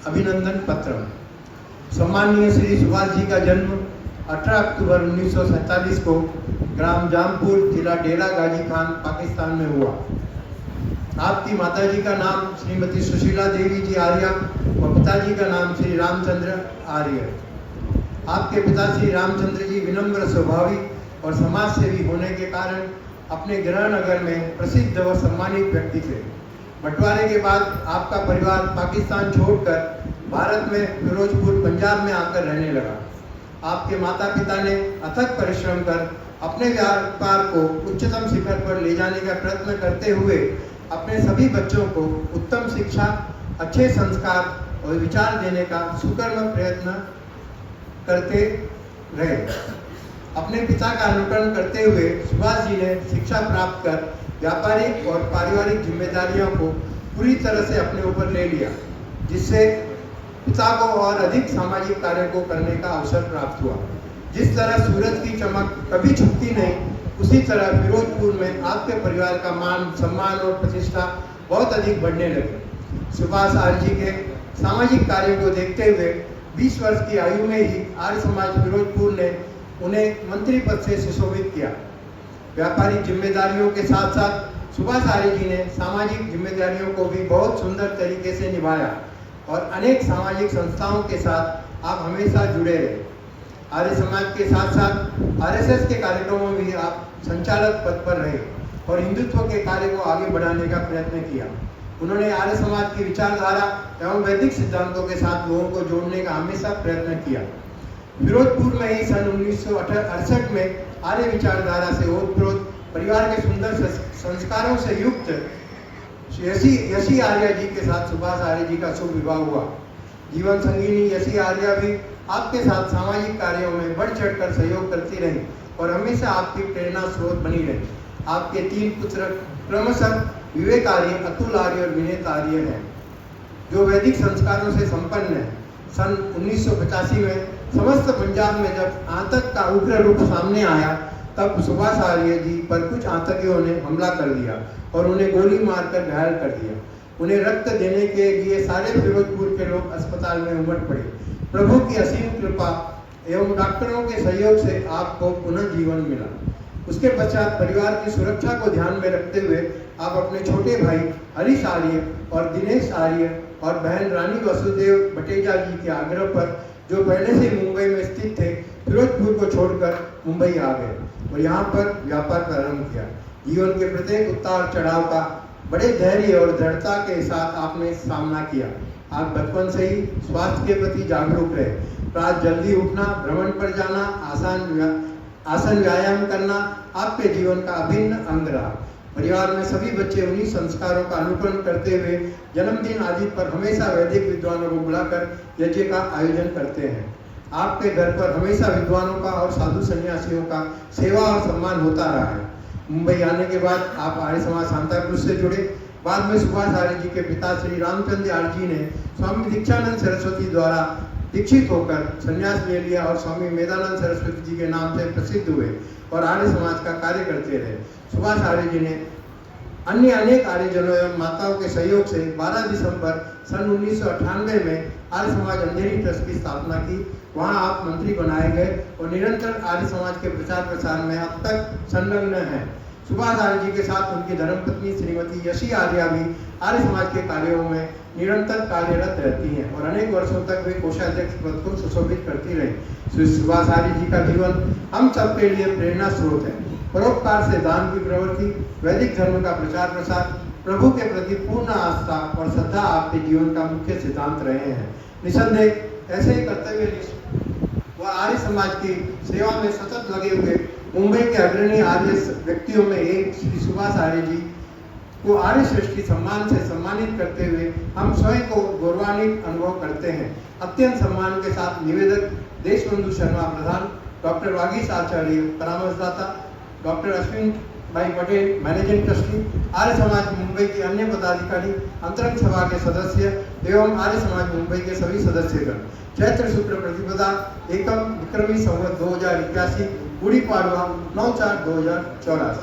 अभिनंदन पत्र। सम्माननीय श्री सुभाष जी का जन्म 18 अक्टूबर 1947 को ग्राम जामपुर, जिला डेरा गाजी खान, पाकिस्तान में हुआ। आपकी माताजी का नाम श्रीमती सुशीला देवी जी आर्य और पिताजी का नाम श्री रामचंद्र आर्य। आपके पिता श्री रामचंद्र जी विनम्र स्वभावी और समाज सेवी होने के कारण अपने गृहनगर में प्रसिद्ध व सम्मानित व्यक्ति थे। बंटवारे के बाद आपका परिवार पाकिस्तान छोड़कर भारत में फिरोजपुर, पंजाब में आकर रहने लगा। आपके माता पिता ने अथक परिश्रम कर अपने व्यापार को उच्चतम शिखर पर ले जाने का प्रयत्न करते हुए अपने सभी बच्चों को उत्तम शिक्षा, अच्छे संस्कार और विचार देने का सुकर्म प्रयत्न करते रहे। अपने पिता का अनुकरण करते हुए सुभाष जी ने शिक्षा प्राप्त कर व्यापारिक और पारिवारिक जिम्मेदारियों को पूरी तरह से अपने ऊपर ले लिया, जिससे पिता को और अधिक सामाजिक कार्यों को करने का अवसर प्राप्त हुआ। जिस तरह सूरज की चमक कभी छुपती नहीं, उसी तरह फिरोजपुर में आपके परिवार का मान, सम्मान और प्रतिष्ठा बहुत अधिक बढ़ने लगी। सुभाष आर्य जी के सामाजिक कार्यों को देखते हुए 20 वर्ष की आयु में ही आर्य समाज फिरोजपुर ने उन्हें मंत्री पद से सुशोभित किया। व्यापारिक जिम्मेदारियों के साथ साथ सुभाष आर्य जी ने सामाजिक जिम्मेदारियों को भी बहुत सुंदर तरीके से निभाया और अनेक सामाजिक संस्थाओं के साथ आप हमेशा जुड़े रहे। आर्य समाज के साथ साथ आरएसएस के कार्यक्रमों में भी आप संचालक पद पर रहे और हिंदुत्व के कार्य को आगे बढ़ाने का प्रयत्न किया। उन्होंने आर्य समाज की विचारधारा एवं वैदिक सिद्धांतों के साथ लोगों को जोड़ने का हमेशा प्रयत्न किया। फिरोजपुर में ही सन 1968 में आर्य विचारधारा से ओतप्रोत परिवार के सुंदर संस्कारों से युक्त यशी आर्य जी के साथ सुभाष आर्य जी का शुभ विवाह हुआ। जीवन संगिनी यशी आर्य भी आपके साथ सामाजिक कार्यों में बढ़ चढ़कर सहयोग करती रही और हमेशा आपकी प्रेरणा स्रोत बनी रही। आपके 3 पुत्र क्रमशः विवेक आर्य, अतुल आर्य और विनीत आर्य हैं, जो वैदिक संस्कारों से संपन्न है। सन 1985 में समस्त पंजाब में जब आतंक का उग्र रूप सामने आया, तब सुभाष आर्य जी पर कुछ आतंकियों ने हमला कर दिया और उन्हें गोली मारकर घायल कर दिया। उन्हें रक्त देने के लिए सारे फिरोजपुर के लोग अस्पताल में उमड़ पड़े। प्रभु की असीम कृपा एवं डॉक्टरों के सहयोग से आपको पुनः जीवन मिला। उसके पश्चात परिवार की सुरक्षा को ध्यान में रखते हुए आप अपने छोटे भाई हरीश आर्य और दिनेश आर्य और बहन रानी वसुदेव बटेजा जी के आग्रह पर, जो पहले से मुंबई में स्थित थे, फिरोजपुर को छोड़कर मुंबई आ गए और यहाँ पर व्यापार प्रारंभ किया। जीवन के प्रत्येक उतार चढ़ाव का बड़े धैर्य और दृढ़ता के साथ आपने सामना किया। आप बचपन से ही स्वास्थ्य के प्रति जागरूक रहे। रात जल्दी उठना, भ्रमण पर जाना, आसन व्यायाम करना आपके जीवन का अभिन्न अंग रहा। परिवार में सभी बच्चे उन्हीं संस्कारों का अनुकरण करते हुए जन्मदिन आदि पर हमेशा वैदिक विद्वानों को बुलाकर यज्ञ का आयोजन करते हैं। आपके घर पर हमेशा विद्वानों का और साधु सन्यासियों का सेवा और सम्मान होता रहा है। मुंबई आने के बाद आप आर्य समाज सांताक्रूज से जुड़े। बाद में सुभाष आर्य जी के पिता श्री रामचंद्र आर्य जी ने स्वामी दीक्षानंद सरस्वती द्वारा दीक्षित होकर संन्यास ले लिया और स्वामी मेधानंद सरस्वती जी के नाम से प्रसिद्ध हुए और आर्य समाज का कार्य करते रहे। सुभाष आर्य जी ने अन्य अनेक आर्यजनों एवं माताओं के सहयोग से 12 दिसंबर सन 1998 में आर्य समाज अंधेरी ट्रस्ट की स्थापना की। वहां आप मंत्री बनाए गए और निरंतर आर्य समाज के प्रचार प्रसार में अब तक संलग्न हैं। सुभाष आर्य जी के साथ उनकी धर्मपत्नी श्रीमती यशी आर्य भी आर्य समाज के कार्यों में निरंतर कार्यरत रहती हैं और अनेक वर्षों तक वे कोषाध्यक्ष पद को सुशोभित करती रही। सुभाष आर्य जी का जीवन हम सबके लिए प्रेरणा स्रोत है। परोपकार से दान की प्रवृत्ति, वैदिक धर्म का प्रचार प्रसार, प्रभु के प्रति पूर्ण आस्था और श्रद्धा आपके जीवन का मुख्य सिद्धांत रहे हैं। निसंदेह ऐसे ही कर्तव्य व आर्य समाज की सेवा में सतत लगे हुए मुंबई के अग्रणी आर्य व्यक्तियों में एक श्री सुभाष आर्य जी को आर्य सृष्टि सम्मान से सम्मानित करते हुए हम स्वयं को गौरवान्वित अनुभव करते हैं। अत्यंत सम्मान के साथ निवेदक देशबंधु शर्मा प्रधान, डॉक्टर वागीश आचार्य परामर्शदाता, डॉक्टर अश्विन भाई पटेल मैनेजिंग ट्रस्टी, आर्य समाज मुंबई के अन्य पदाधिकारी, अंतरंग सभा के सदस्य एवं आर्य समाज मुंबई के सभी सदस्यगण। चैत्र शुक्ल प्रतिपदा एकम विक्रमी संवत 2081 गुड़ी पाड़वा 9/4/2024।